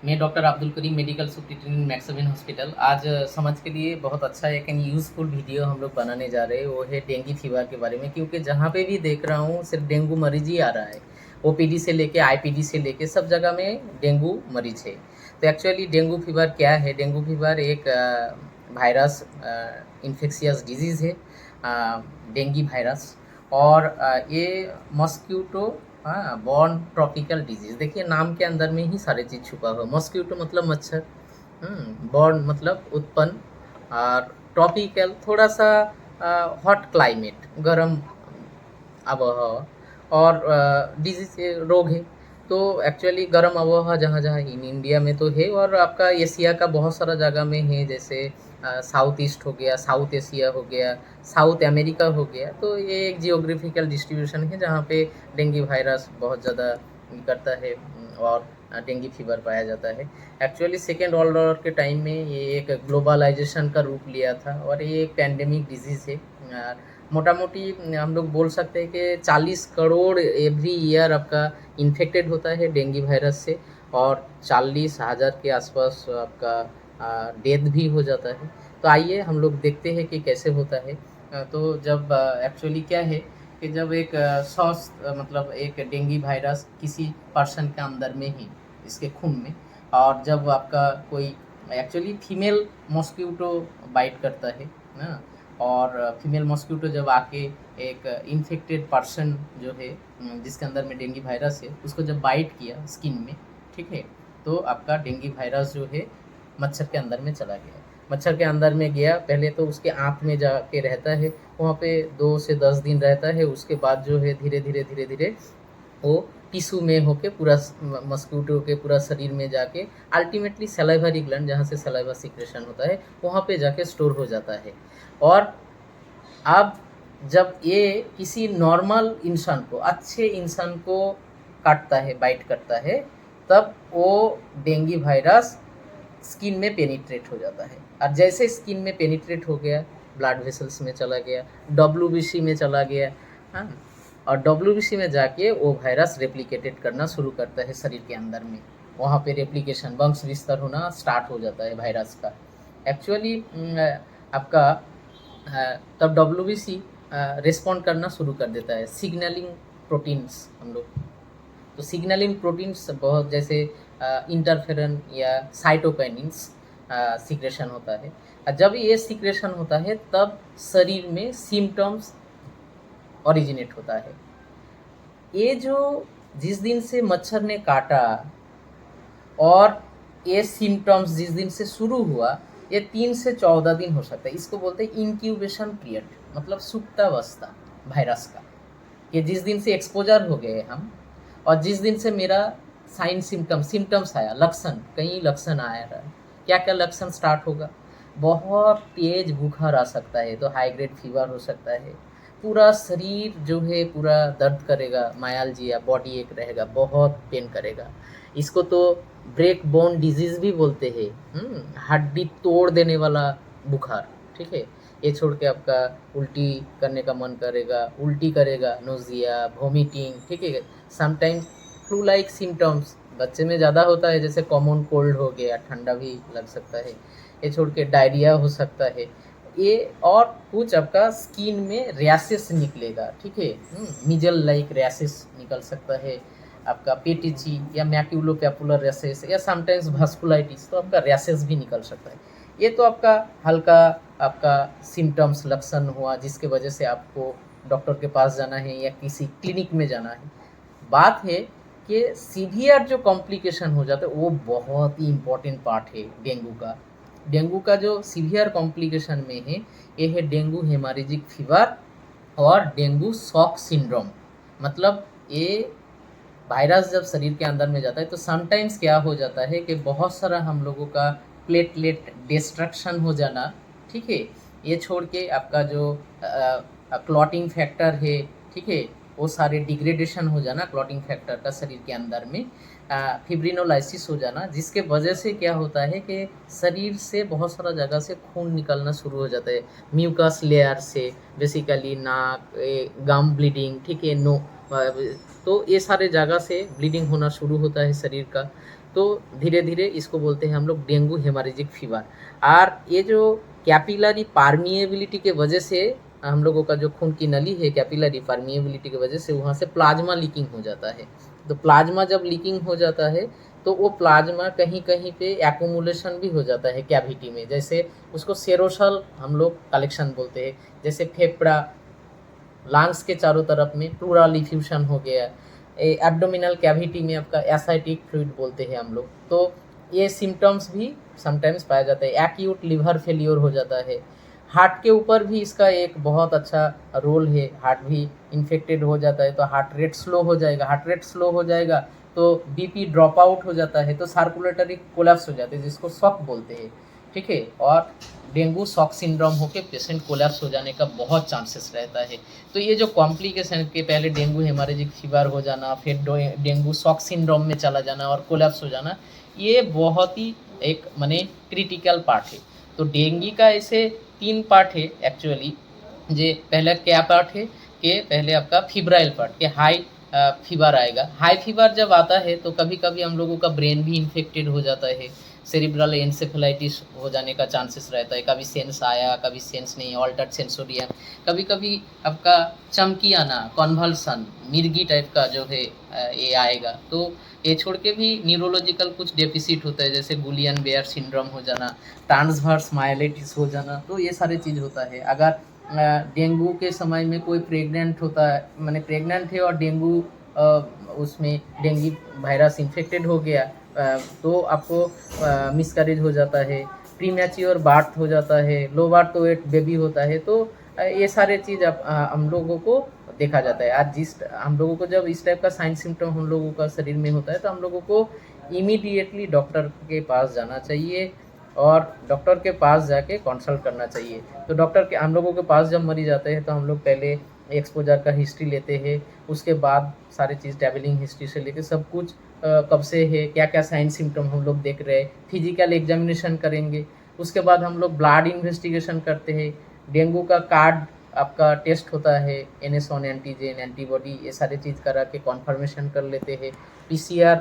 मैं doctor Abdul Karim medical superintendent मैक्सविन hospital. आज समझ के लिए बहुत अच्छा एक एंड यूज़फुल वीडियो हम लोग बनाने जा रहे हैं। वो है डेंगू फीवर के बारे में, क्योंकि जहाँ पे भी देख रहा हूँ सिर्फ डेंगू मरीज ही आ रहा है। ओपीडी से लेके आईपीडी से लेके सब जगह में डेंगू मरीज है। तो एक्चुअली डेंगू फीवर क्या है? डेंगू फीवर एक वायरस इन्फेक्शियस डिजीज़ है, डेंगू वायरस। और ये मॉस्क्यूटो बॉर्न ट्रॉपिकल डिजीज़। देखिए नाम के अंदर में ही सारी चीज़ छुपा हुआ है। मॉस्क्यूटो मतलब मच्छर, बॉर्न मतलब उत्पन्न, और ट्रॉपिकल थोड़ा सा हॉट क्लाइमेट, गर्म आबोहवा, और डिजीज रोग है। तो एक्चुअली गर्म आबोहवा जहाँ जहाँ इन इंडिया में तो है, और आपका एशिया का बहुत सारा जगह में है, जैसे साउथ ईस्ट हो गया, साउथ एशिया हो गया, साउथ अमेरिका हो गया। तो ये एक जियोग्राफिकल डिस्ट्रीब्यूशन है जहाँ पे डेंगू वायरस बहुत ज़्यादा करता है, और डेंगू फीवर पाया जाता है। एक्चुअली सेकेंड वर्ल्ड वॉर के टाइम में ये एक ग्लोबलाइजेशन का रूप लिया था, और ये एक पैंडेमिक डिजीज़ है। मोटा मोटी हम लोग बोल सकते हैं कि 40 करोड़ एवरी ईयर आपका इन्फेक्टेड होता है डेंगू वायरस से, और 40,000 के आसपास आपका डेथ भी हो जाता है। तो आइए हम लोग देखते हैं कि कैसे होता है। तो जब एक्चुअली क्या है कि जब एक स्वस्थ मतलब एक डेंगू वायरस किसी पर्सन के अंदर में ही, इसके खून में, और जब आपका कोई एक्चुअली फीमेल मॉस्क्यूटो बाइट करता है ना, और फीमेल मॉस्क्यूटो जब आके एक इन्फेक्टेड पर्सन जो है, जिसके अंदर में डेंगू वायरस है, उसको जब बाइट किया स्किन में, ठीक है, तो आपका डेंगू वायरस जो है मच्छर के अंदर में चला गया। मच्छर के अंदर में गया, पहले तो उसके आँत में जाके रहता है, वहाँ पे 2 से 10 दिन रहता है। उसके बाद जो है धीरे-धीरे वो टिश्यू में होके पूरा मस्क्यूटो के पूरा शरीर में जाके अल्टीमेटली सलाइवरी ग्लैंड, जहाँ से सलाइवा सीक्रेशन होता है, वहाँ पे जाके स्टोर हो जाता है। और अब जब ये किसी नॉर्मल इंसान को, अच्छे इंसान को काटता है, बाइट करता है, तब वो डेंगू वायरस स्किन में पेनिट्रेट हो जाता है। और जैसे स्किन में पेनिट्रेट हो गया, ब्लड वेसल्स में चला गया, डब्ल्यूबीसी में चला गया, हाँ, और डब्ल्यूबीसी में जाके वो वायरस रेप्लिकेटेड करना शुरू करता है शरीर के अंदर में। वहाँ पे रेप्लिकेशन, वंश विस्तार होना स्टार्ट हो जाता है वायरस का। एक्चुअली आपका तब डब्ल्यूबीसी रिस्पॉन्ड करना शुरू कर देता है, सिग्नलिंग प्रोटीन्स हम लोग। तो सिग्नलिंग प्रोटीन्स बहुत, जैसे इंटरफेरन या साइटोकाइनिन्स सीक्रेशन होता है। जब ये सीक्रेशन होता है तब शरीर में सिम्टम्स ओरिजिनेट होता है। ये जो जिस दिन से मच्छर ने काटा और ये सिम्टम्स जिस दिन से शुरू हुआ, ये 3 से 14 दिन हो सकता है। इसको बोलते हैं इंक्यूबेशन पीरियड, मतलब सुप्तावस्था वायरस का। कि जिस दिन से एक्सपोजर हो गए हम, और जिस दिन से मेरा साइन सिम्टम्स आया, लक्षण, कई लक्षण आया रहा, क्या क्या लक्षण स्टार्ट होगा? बहुत तेज बुखार आ सकता है, तो हाई ग्रेड फीवर हो सकता है। पूरा शरीर जो है पूरा दर्द करेगा, मायालजिया, बॉडी एक रहेगा, बहुत पेन करेगा। इसको तो ब्रेक बोन डिजीज भी बोलते हैं, हड्डी तोड़ देने वाला बुखार, ठीक है। ये छोड़ के आपका उल्टी करने का मन करेगा, उल्टी करेगा, नोजिया, वोमिटिंग, ठीक है। समटाइम्स फ्लू लाइक सिम्टम्स बच्चे में ज़्यादा होता है, जैसे कॉमन कोल्ड हो गया, ठंडा भी लग सकता है। ये छोड़ के डायरिया हो सकता है। ये और कुछ आपका स्किन में रैशेस निकलेगा, ठीक है, मिजल लाइक रैशेस निकल सकता है, आपका पेटिची या मैक्यूलोपैपुलर रैशेस, या समटाइम्स वास्कुलाइटिस, तो आपका रैशेस भी निकल सकता है। ये तो आपका हल्का आपका सिम्टम्स लक्षण हुआ, जिसके वजह से आपको डॉक्टर के पास जाना है या किसी क्लिनिक में जाना है। बात है कि सीवियर जो कॉम्प्लिकेशन हो जाता है, वो बहुत ही इम्पोर्टेंट पार्ट है डेंगू का। डेंगू का जो सीवियर कॉम्प्लिकेशन में है, ये है डेंगू हेमारेजिक फीवर और डेंगू शॉक सिंड्रोम। मतलब ये वायरस जब शरीर के अंदर में जाता है, तो समटाइम्स क्या हो जाता है कि बहुत सारा हम लोगों का प्लेटलेट डिस्ट्रक्शन हो जाना, ठीक है। ये छोड़ के आपका जो क्लॉटिंग फैक्टर है, ठीक है, वो सारे डिग्रेडेशन हो जाना क्लॉटिंग फैक्टर का शरीर के अंदर में, फिब्रिनोलाइसिस हो जाना, जिसके वजह से क्या होता है कि शरीर से बहुत सारा जगह से खून निकलना शुरू हो जाता है, म्यूकस लेयर से, बेसिकली नाक, गम ब्लीडिंग, ठीक है, तो ये सारे जगह से ब्लीडिंग होना शुरू होता है शरीर का। तो धीरे धीरे इसको बोलते हैं हम लोग डेंगू हेमोरेजिक फीवर। और ये जो कैपिलरी परमिएबिलिटी के वजह से हम लोगों का जो खून की नली है, कैपिलरी परमिएबिलिटी की वजह से वहाँ से प्लाज्मा लीकिंग हो जाता है। तो प्लाज्मा जब लीकिंग हो जाता है तो वो प्लाज्मा कहीं कहीं पे एक्यूमुलेशन भी हो जाता है कैविटी में, जैसे उसको सेरोसल हम लोग कलेक्शन बोलते हैं। जैसे फेफड़ा, लंग्स के चारों तरफ में प्लूरल इफ्यूशन हो गया, एब्डोमिनल कैविटी में आपका एसाइटिक फ्लूइड बोलते हैं हम लोग। तो ये सिम्टम्स भी समटाइम्स पाया जाता है। एक्यूट लिवर फेलियर हो जाता है। हार्ट के ऊपर भी इसका एक बहुत अच्छा रोल है। हार्ट भी इन्फेक्टेड हो जाता है तो हार्ट रेट स्लो हो जाएगा। हार्ट रेट स्लो हो जाएगा तो बीपी ड्रॉप आउट हो जाता है, तो सर्कुलेटरी कोलैप्स हो जाते हैं, जिसको शॉक बोलते हैं। ठीक है। और डेंगू शॉक सिंड्रोम होकर पेशेंट कोलैप्स हो जाने का बहुत चांसेस रहता है। तो ये जो कॉम्प्लिकेशन के पहले डेंगू हेमोरेजिक फीवर हो जाना, फिर डेंगू शॉक सिंड्रोम में चला जाना और कोलैप्स हो जाना, ये बहुत ही एक माने क्रिटिकल पार्ट है। तो डेंगू का ऐसे 3 पार्ट है एक्चुअली। जे पहले क्या पार्ट है कि पहले आपका फिब्राइल पार्ट के हाई फीवर आएगा। हाई फीवर जब आता है तो कभी कभी हम लोगों का ब्रेन भी इन्फेक्टेड हो जाता है। सेरिब्रल एन्सेफेलाइटिस हो जाने का चांसेस रहता है। कभी सेंस आया, कभी सेंस नहीं, ऑल्टर्ड सेंसोरियम, कभी कभी आपका चमकी आना, कॉन्वल्सन, मिर्गी टाइप का जो है ये आएगा। तो ये छोड़ के भी न्यूरोलॉजिकल कुछ डेफिसिट होता है, जैसे गुलियन बेयर सिंड्रोम हो जाना, ट्रांसवर्स माइलेटिस हो जाना। तो ये सारे चीज़ होता है। अगर डेंगू के समय में कोई प्रेग्नेंट होता है, माने प्रेग्नेंट है और डेंगू उसमें डेंगू वायरस इन्फेक्टेड हो गया, तो आपको मिसकैरेज हो जाता है, प्रीमैच्योर बर्थ हो जाता है, लो बर्थ वेट बेबी होता है। तो ये सारे चीज़ हम लोगों को देखा जाता है। आज जिस हम लोगों को जब इस टाइप का साइन सिम्टम हम लोगों का शरीर में होता है तो हम लोगों को इमीडिएटली डॉक्टर के पास जाना चाहिए और डॉक्टर के पास जाके कंसल्ट करना चाहिए। तो डॉक्टर के हम लोगों के पास जब मरीज आते हैं तो हम लोग पहले एक्सपोजर का हिस्ट्री लेते हैं, उसके बाद सारी चीज़ ट्रैवलिंग हिस्ट्री से लेके सब कुछ कब से है, क्या क्या साइन सिम्टम हम लोग देख रहे हैं, फिजिकल एग्जामिनेशन करेंगे। उसके बाद हम लोग ब्लड इन्वेस्टिगेशन करते हैं। डेंगू का कार्ड आपका टेस्ट होता है, NS1 एंटीजन, एंटीबॉडी, ये सारी चीज़ करा के कन्फर्मेशन कर लेते हैं। PCR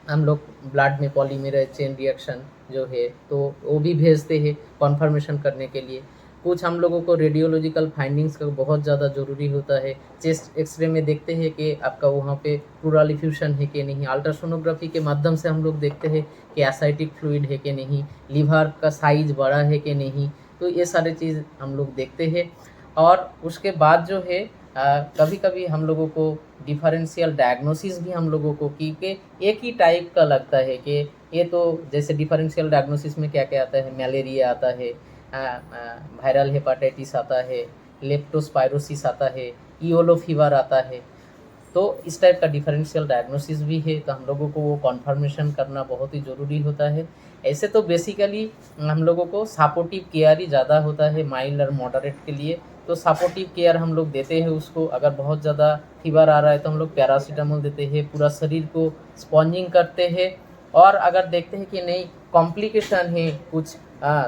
हम लोग ब्लड में पॉलीमरेज चेन रिएक्शन जो है तो वो भी भेजते हैं कन्फर्मेशन करने के लिए। कुछ हम लोगों को रेडियोलॉजिकल फाइंडिंग्स का बहुत ज़्यादा ज़रूरी होता है। चेस्ट एक्सरे में देखते हैं कि आपका वहाँ पे प्लूरल इफ्यूशन है कि नहीं। अल्ट्रासोनोग्राफी के माध्यम से हम लोग देखते हैं कि एसाइटिक फ्लूइड है कि नहीं, लिवर का साइज बड़ा है कि नहीं। तो ये सारे चीज़ हम लोग देखते हैं। और उसके बाद जो है कभी कभी हम लोगों को डिफरेंशियल डायग्नोसिस भी हम लोगों को कि एक ही टाइप का लगता है कि ये तो जैसे डिफरेंशियल डायग्नोसिस में क्या क्या आता है, मलेरिया आता है, वायरल हेपाटाइटिस आता है, लेप्टोस्पायरोसिस आता है, ईओलो फीवर आता है। तो इस टाइप का डिफरेंशियल डायग्नोसिस भी है, तो हम लोगों को वो कन्फर्मेशन करना बहुत ही ज़रूरी होता है। ऐसे तो बेसिकली हम लोगों को सपोर्टिव केयर ही ज़्यादा होता है माइल्ड और मॉडरेट के लिए। तो सपोर्टिव केयर हम लोग देते हैं उसको। अगर बहुत ज़्यादा फीवर आ रहा है तो हम लोग पैरासीटामोल देते हैं, पूरा शरीर को स्पॉन्जिंग करते हैं। और अगर देखते हैं कि नहीं कॉम्प्लिकेशन है, कुछ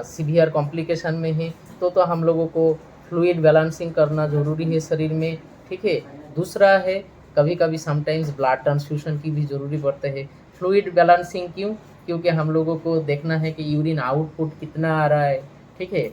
सीवियर कॉम्प्लिकेशन में है, तो हम लोगों को फ्लूइड बैलेंसिंग करना ज़रूरी है शरीर में। ठीक है। दूसरा है कभी कभी समटाइम्स ब्लड ट्रांसफ्यूशन की भी ज़रूरी पड़ता है। फ्लूइड बैलेंसिंग क्यों? क्योंकि हम लोगों को देखना है कि यूरिन आउटपुट कितना आ रहा है। ठीक है।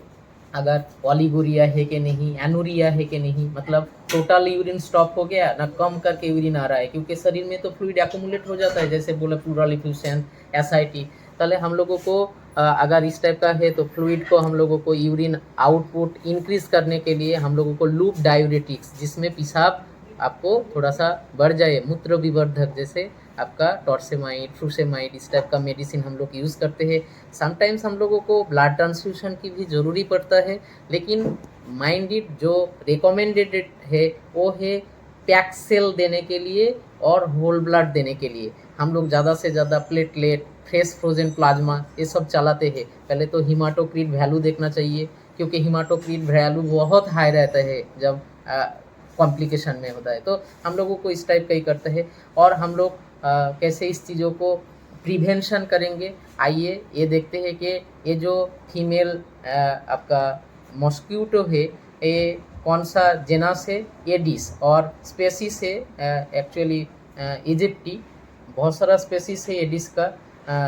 अगर ओलिगोरिया है कि नहीं, एनोरिया है कि नहीं, मतलब टोटल यूरिन स्टॉप हो गया ना, कम करके यूरिन आ रहा है, क्योंकि शरीर में तो फ्लूइड एक्यूमुलेट हो जाता है, जैसे बोले प्लूरल इफ्यूशन, एसआईटी। पहले हम लोगों को अगर इस टाइप का है तो फ्लूइड को हम लोगों को यूरिन आउटपुट इंक्रीज करने के लिए हम लोगों को लूप डायूरेटिक्स, जिसमें पेशाब आपको थोड़ा सा बढ़ जाए, मूत्र विवर्धक, जैसे आपका टॉर्सेमाइड, फ्रूसेमाइड, इस टाइप का मेडिसिन हम लोग यूज़ करते हैं। समटाइम्स हम लोगों को ब्लड ट्रांसफ्यूशन की भी ज़रूरी पड़ता है, लेकिन माइंडेड जो रिकमेंडेड है वो है पैक सेल देने के लिए और होल ब्लड देने के लिए। हम लोग ज़्यादा से ज़्यादा प्लेटलेट, फ्रेश फ्रोजन प्लाज्मा ये सब चलाते हैं। पहले तो हीमाटोक्रिट वैल्यू देखना चाहिए, क्योंकि हीमाटोक्रिट वैल्यू बहुत हाई रहता है जब कॉम्प्लिकेशन में होता है। तो हम लोगों को इस टाइप का ही करते हैं। और हम लोग कैसे इस चीज़ों को प्रिवेंशन करेंगे, आइए ये देखते हैं कि ये जो फीमेल आपका मॉस्क्यूटो है, ये कौन सा जेनस है एडिस, और स्पेसीस है एक्चुअली इजिप्टी। बहुत सारा स्पेसीस है एडिस का,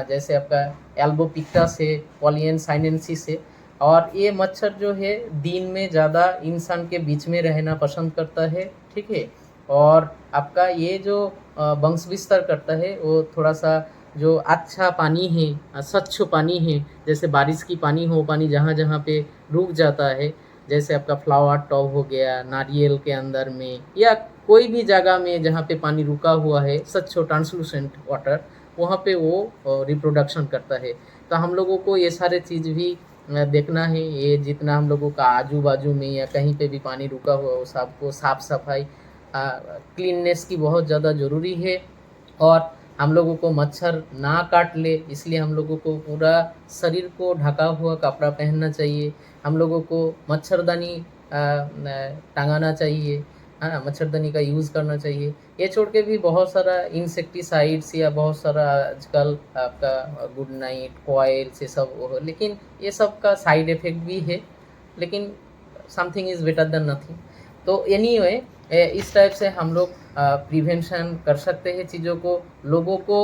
जैसे आपका एल्बोपिक्टस है, पॉलियन साइनेंसिस है। और ये मच्छर जो है दिन में ज़्यादा इंसान के बीच में रहना पसंद करता है, ठीक है। और आपका ये जो वंश विस्तार करता है वो थोड़ा सा जो अच्छा पानी है, स्वच्छ पानी है, जैसे बारिश की पानी हो, पानी जहाँ जहाँ पे रुक जाता है, जैसे आपका फ्लावर टब हो गया नारियल के अंदर में, या कोई भी जगह में जहाँ पे पानी रुका हुआ है, स्वच्छ ट्रांसलूसेंट वाटर, वहाँ पे वो रिप्रोडक्शन करता है। तो हम लोगों को ये सारे चीज़ भी देखना है। ये जितना हम लोगों का आजू बाजू में या कहीं पे भी पानी रुका हुआ है, वो सबको साफ सफाई क्लीननेस की बहुत ज़्यादा ज़रूरी है। और हम लोगों को मच्छर ना काट ले, इसलिए हम लोगों को पूरा शरीर को ढका हुआ कपड़ा पहनना चाहिए। हम लोगों को मच्छरदानी टांगाना चाहिए, हाँ, मच्छरदानी का यूज़ करना चाहिए। ये छोड़ के भी बहुत सारा इंसेक्टिसाइड्स या बहुत सारा आजकल आपका गुड नाइट कॉइल्स ये सब वो, लेकिन ये सब का साइड इफ़ेक्ट भी है, लेकिन something is better than nothing. तो एनीवे इस टाइप से हम लोग प्रिवेंशन कर सकते हैं चीज़ों को। लोगों को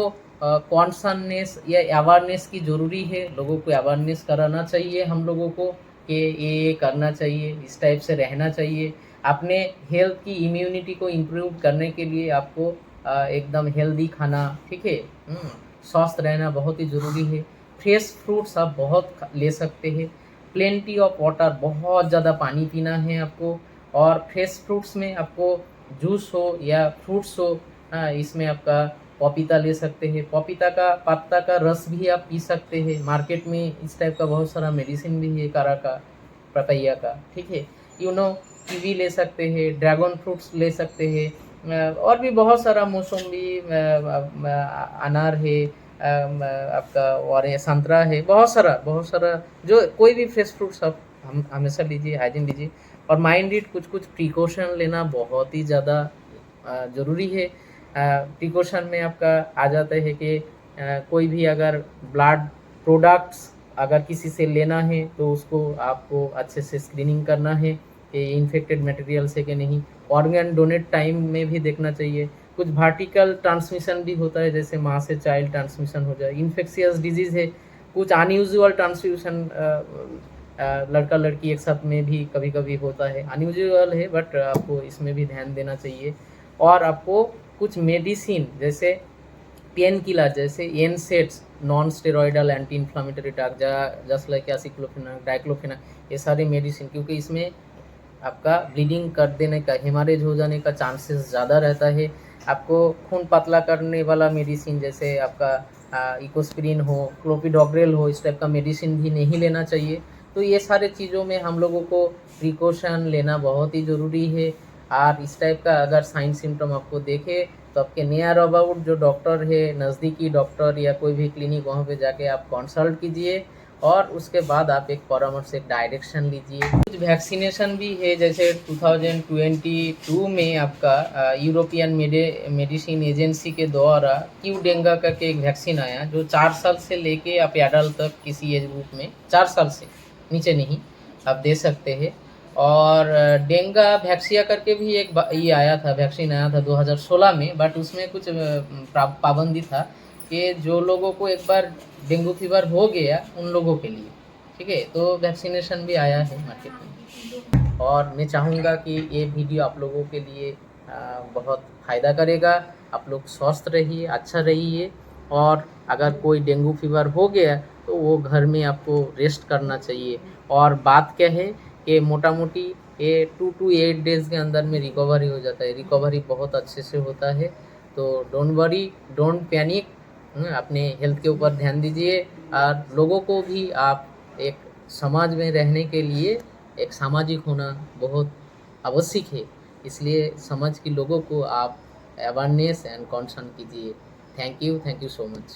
कॉन्सर्ननेस या अवेयरनेस की ज़रूरी है, लोगों को अवेयरनेस कराना चाहिए हम लोगों को कि ये करना चाहिए, इस टाइप से रहना चाहिए। अपने हेल्थ की इम्यूनिटी को इम्प्रूव करने के लिए आपको एकदम हेल्दी खाना, ठीक है, स्वस्थ रहना बहुत ही ज़रूरी है। फ्रेश फ्रूट्स आप बहुत ले सकते हैं। प्लेंटी ऑफ वाटर, बहुत ज़्यादा पानी पीना है आपको। और फ्रेश फ्रूट्स में आपको जूस हो या फ्रूट्स हो, इसमें आपका पपीता ले सकते हैं। पपीता का पत्ता का रस भी आप पी सकते हैं। मार्केट में इस टाइप का बहुत सारा मेडिसिन भी है कारा का, पपैया का, ठीक है। कीवी ले सकते हैं, ड्रैगन फ्रूट्स ले सकते हैं, और भी बहुत सारा मौसम्बी, अनार है, आपका और ये संतरा है, बहुत सारा जो कोई भी फ्रेश फ्रूट्स आप हम हमेशा लीजिए, हाइजीन लीजिए। और माइंडेड कुछ कुछ प्रिकॉशन लेना बहुत ही ज़्यादा ज़रूरी है। प्रिकॉशन में आपका आ जाता है कि कोई भी अगर ब्लड प्रोडक्ट्स अगर किसी से लेना है तो उसको आपको अच्छे से स्क्रीनिंग करना है कि इन्फेक्टेड मटेरियल से कि नहीं। ऑर्गन डोनेट टाइम में भी देखना चाहिए। कुछ वर्टिकल ट्रांसमिशन भी होता है, जैसे माँ से चाइल्ड ट्रांसमिशन हो जाए, इन्फेक्शियस डिजीज़ है। कुछ अनयूजुअल ट्रांसमिशन लड़का लड़की एक साथ में भी कभी कभी होता है, अनयूजुअल है, बट आपको इसमें भी ध्यान देना चाहिए। और आपको कुछ मेडिसिन जैसे पेन किलर, जैसे NSAIDs, non steroidal anti inflammatory drug, just like aceclofenac, diclofenac, ये सारी मेडिसिन, क्योंकि इसमें आपका ब्लीडिंग कर देने का, हेमरेज हो जाने का चांसेस ज़्यादा रहता है। आपको खून पतला करने वाला मेडिसिन, जैसे आपका इकोस्प्रिन हो, क्लोपिडोग्रेल हो, इस टाइप का मेडिसिन भी नहीं लेना चाहिए। तो ये सारे चीज़ों में हम लोगों को प्रिकॉशन लेना बहुत ही ज़रूरी है। और इस टाइप का अगर साइन सिम्टम आपको देखे तो आपके नियर अबाउट जो डॉक्टर है, नज़दीकी डॉक्टर या कोई भी क्लिनिक, वहाँ पे जाके आप कंसल्ट कीजिए और उसके बाद आप एक परामर्श, एक डायरेक्शन लीजिए। कुछ वैक्सीनेशन भी है, जैसे 2022 में आपका यूरोपियन मेडिसिन एजेंसी के द्वारा क्यू डेंगा करके एक वैक्सीन आया, जो 4 साल से लेके आप एडल्ट तक किसी एज ग्रुप में 4 साल से नीचे नहीं आप दे सकते हैं। और डेंगा वैक्सिया करके भी एक ये आया था, वैक्सीन आया था 2016 में, बट उसमें कुछ पाबंदी था कि जो लोगों को एक बार डेंगू फीवर हो गया उन लोगों के लिए, ठीक है। तो वैक्सीनेशन भी आया है मार्केट में। और मैं चाहूँगा कि ये वीडियो आप लोगों के लिए बहुत फ़ायदा करेगा। आप लोग स्वस्थ रहिए, अच्छा रहिए। और अगर कोई डेंगू फीवर हो गया तो वो घर में आपको रेस्ट करना चाहिए। और बात क्या है कि मोटा मोटी ये 2 to 8 डेज़ के अंदर में रिकवरी हो जाता है। रिकवरी बहुत अच्छे से होता है। तो डोंट वरी, डोंट पैनिक, अपने हेल्थ के ऊपर ध्यान दीजिए। और लोगों को भी आप एक समाज में रहने के लिए एक सामाजिक होना बहुत आवश्यक है, इसलिए समाज के लोगों को आप अवेयरनेस एंड कंसर्न कीजिए। Thank you so much.